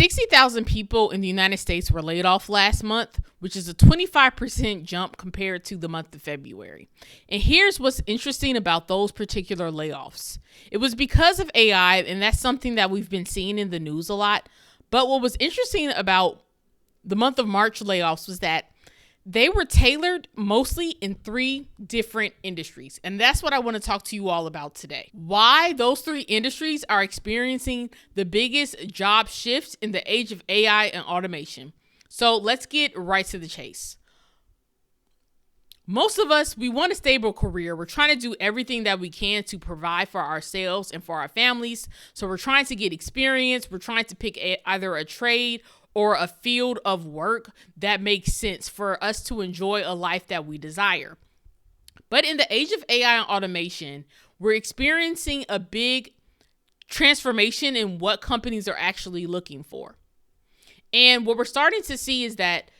60,000 people in the United States were laid off last month, which is a 25% jump compared to the month of February. And here's what's interesting about those particular layoffs. It was because of AI, and that's something that we've been seeing in the news a lot. But what was interesting about the month of March layoffs was that they were tailored mostly in 3 different industries. And that's what I want to talk to you all about today. Why those 3 industries are experiencing the biggest job shifts in the age of AI and automation. So let's get right to the chase. Most of us, we want a stable career. We're trying to do everything that we can to provide for ourselves and for our families. So we're trying to get experience. We're trying to pick either a trade or a field of work that makes sense for us to enjoy a life that we desire. But in the age of AI and automation, we're experiencing a big transformation in what companies are actually looking for. And what we're starting to see is that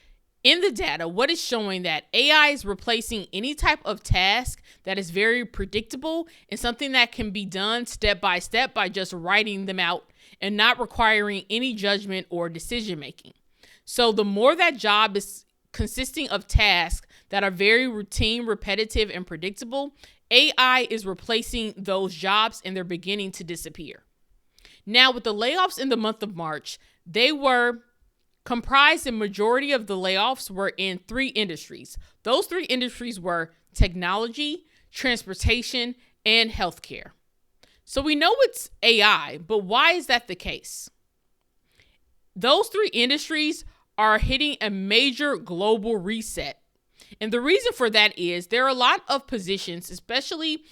in the data, what is showing that AI is replacing any type of task that is very predictable and something that can be done step by step by just writing them out and not requiring any judgment or decision making. So the more that job is consisting of tasks that are very routine, repetitive, and predictable, AI is replacing those jobs and they're beginning to disappear. Now, with the layoffs in the month of March, they were comprised, the majority of the layoffs were in 3 industries. Those 3 industries were technology, transportation, and healthcare. So we know it's AI, but why is that the case? Those 3 industries are hitting a major global reset. And the reason for that is there are a lot of positions, especially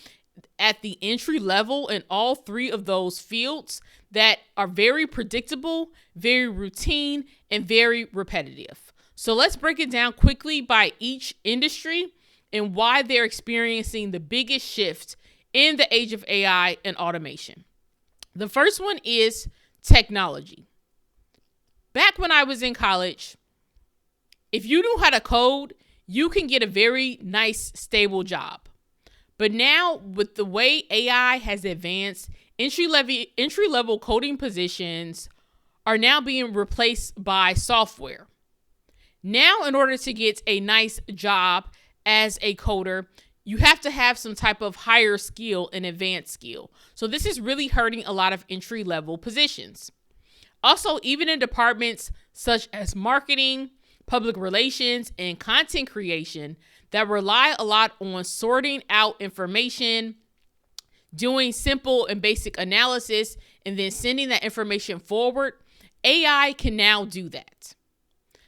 at the entry level in all 3 of those fields, that are very predictable, very routine, and very repetitive. So let's break it down quickly by each industry and why they're experiencing the biggest shift in the age of AI and automation. The first one is technology. Back when I was in college, if you knew how to code, you can get a very nice, stable job. But now, with the way AI has advanced, entry-level coding positions are now being replaced by software. Now, in order to get a nice job as a coder, you have to have some type of higher skill and advanced skill. So this is really hurting a lot of entry-level positions. Also, even in departments such as marketing, public relations, and content creation that rely a lot on sorting out information, doing simple and basic analysis, and then sending that information forward, AI can now do that.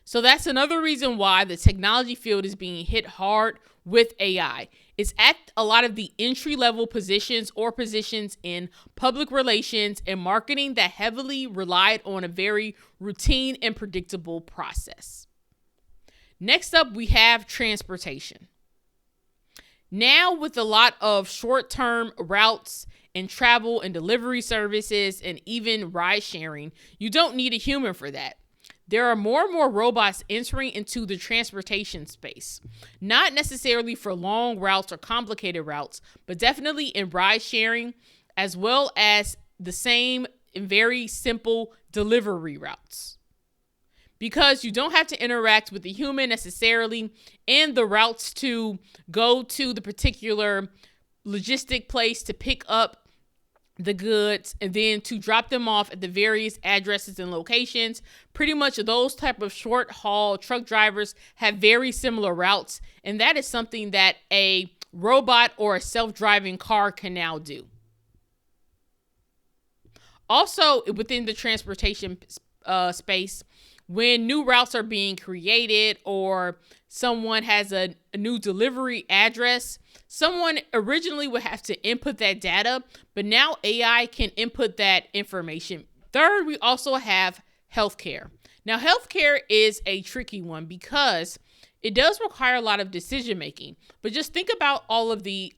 So that's another reason why the technology field is being hit hard with AI. It's at a lot of the entry-level positions or positions in public relations and marketing that heavily relied on a very routine and predictable process. Next up, we have transportation. Now, with a lot of short-term routes and travel and delivery services and even ride sharing, you don't need a human for that. There are more and more robots entering into the transportation space, not necessarily for long routes or complicated routes, but definitely in ride sharing, as well as the same and very simple delivery routes. Because you don't have to interact with the human necessarily, and the routes to go to the particular logistic place to pick up the goods and then to drop them off at the various addresses and locations. Pretty much those type of short haul truck drivers have very similar routes, and that is something that a robot or a self-driving car can now do. Also, within the transportation space, when new routes are being created or someone has a new delivery address, someone originally would have to input that data, but now AI can input that information. Third, we also have healthcare. Now, healthcare is a tricky one because it does require a lot of decision making, but just think about a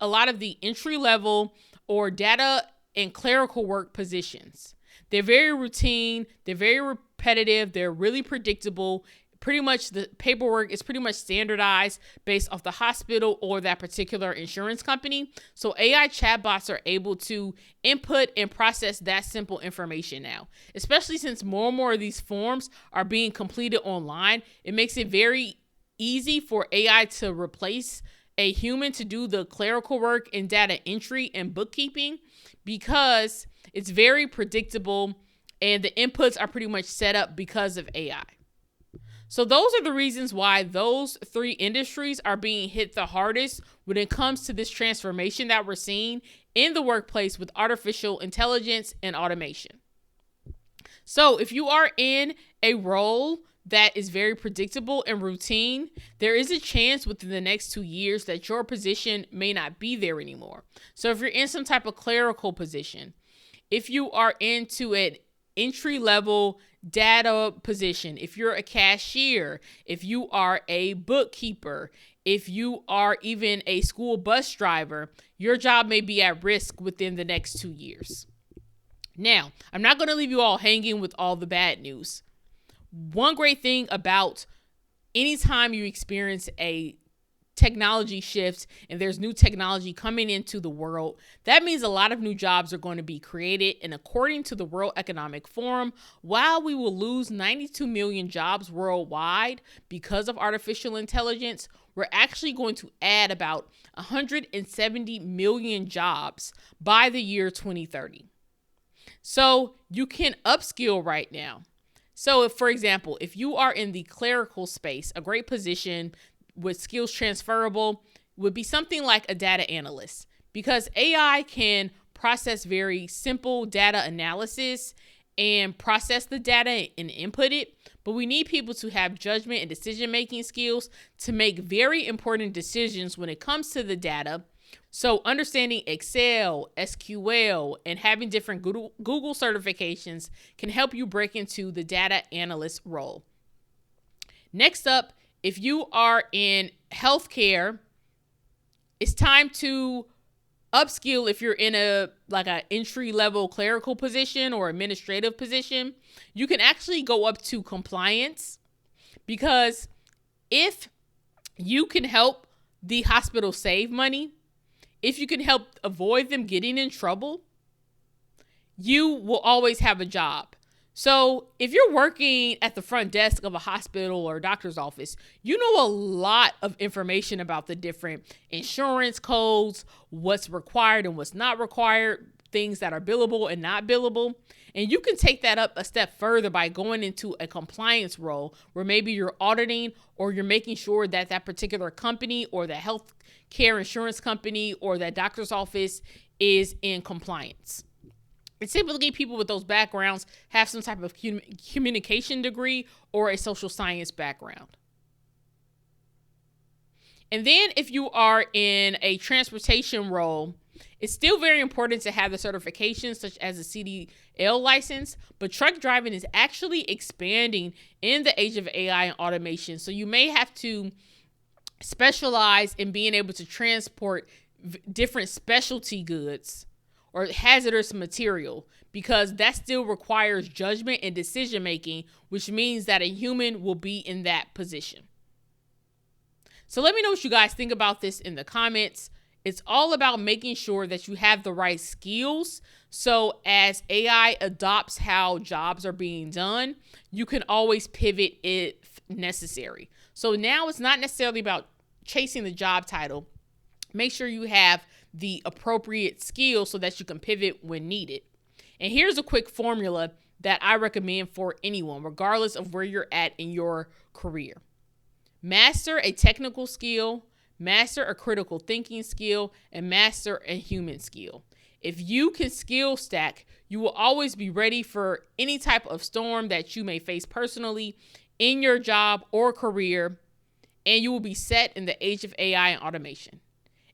lot of the entry level or data and clerical work positions. They're very routine, they're very repetitive, they're really predictable, pretty much the paperwork is pretty much standardized based off the hospital or that particular insurance company. So AI chatbots are able to input and process that simple information now, especially since more and more of these forms are being completed online. It makes it very easy for AI to replace a human to do the clerical work and data entry and bookkeeping, because it's very predictable and the inputs are pretty much set up because of AI. So those are the reasons why those three industries are being hit the hardest when it comes to this transformation that we're seeing in the workplace with artificial intelligence and automation. So if you are in a role that is very predictable and routine, there is a chance within the next 2 years that your position may not be there anymore. So if you're in some type of clerical position, if you are into an entry-level data position, if you're a cashier, if you are a bookkeeper, if you are even a school bus driver, your job may be at risk within the next 2 years. Now, I'm not going to leave you all hanging with all the bad news. One great thing about anytime you experience a technology shift and there's new technology coming into the world, that means a lot of new jobs are going to be created. And according to the World Economic Forum, while we will lose 92 million jobs worldwide because of artificial intelligence, we're actually going to add about 170 million jobs by the year 2030. So you can upskill right now. So if, for example, if you are in the clerical space, a great position with skills transferable would be something like a data analyst, because AI can process very simple data analysis and process the data and input it. But we need people to have judgment and decision-making skills to make very important decisions when it comes to the data. So understanding Excel, SQL, and having different Google certifications can help you break into the data analyst role. Next up, if you are in healthcare, it's time to upskill. If you're in an entry-level clerical position or administrative position, you can actually go up to compliance, because if you can help the hospital save money, if you can help avoid them getting in trouble, you will always have a job. So if you're working at the front desk of a hospital or a doctor's office, you know a lot of information about the different insurance codes, what's required and what's not required, things that are billable and not billable. And you can take that up a step further by going into a compliance role where maybe you're auditing or you're making sure that that particular company or the health care insurance company or that doctor's office is in compliance. And typically people with those backgrounds have some type of communication degree or a social science background. And then if you are in a transportation role, it's still very important to have the certifications such as a CDL license, but truck driving is actually expanding in the age of AI and automation. So you may have to specialize in being able to transport different specialty goods or hazardous material, because that still requires judgment and decision making, which means that a human will be in that position. So let me know what you guys think about this in the comments. It's all about making sure that you have the right skills. So as AI adopts how jobs are being done, you can always pivot if necessary. So now it's not necessarily about chasing the job title. Make sure you have the appropriate skills so that you can pivot when needed. And here's a quick formula that I recommend for anyone, regardless of where you're at in your career. Master a technical skill, master a critical thinking skill, and master a human skill. If you can skill stack, you will always be ready for any type of storm that you may face personally in your job or career, and you will be set in the age of AI and automation.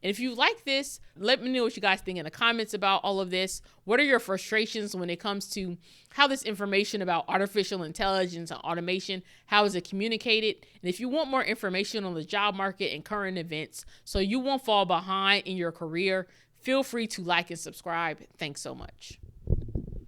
And if you like this, let me know what you guys think in the comments about all of this. What are your frustrations when it comes to how this information about artificial intelligence and automation, how is it communicated? And if you want more information on the job market and current events so you won't fall behind in your career, feel free to like and subscribe. Thanks so much.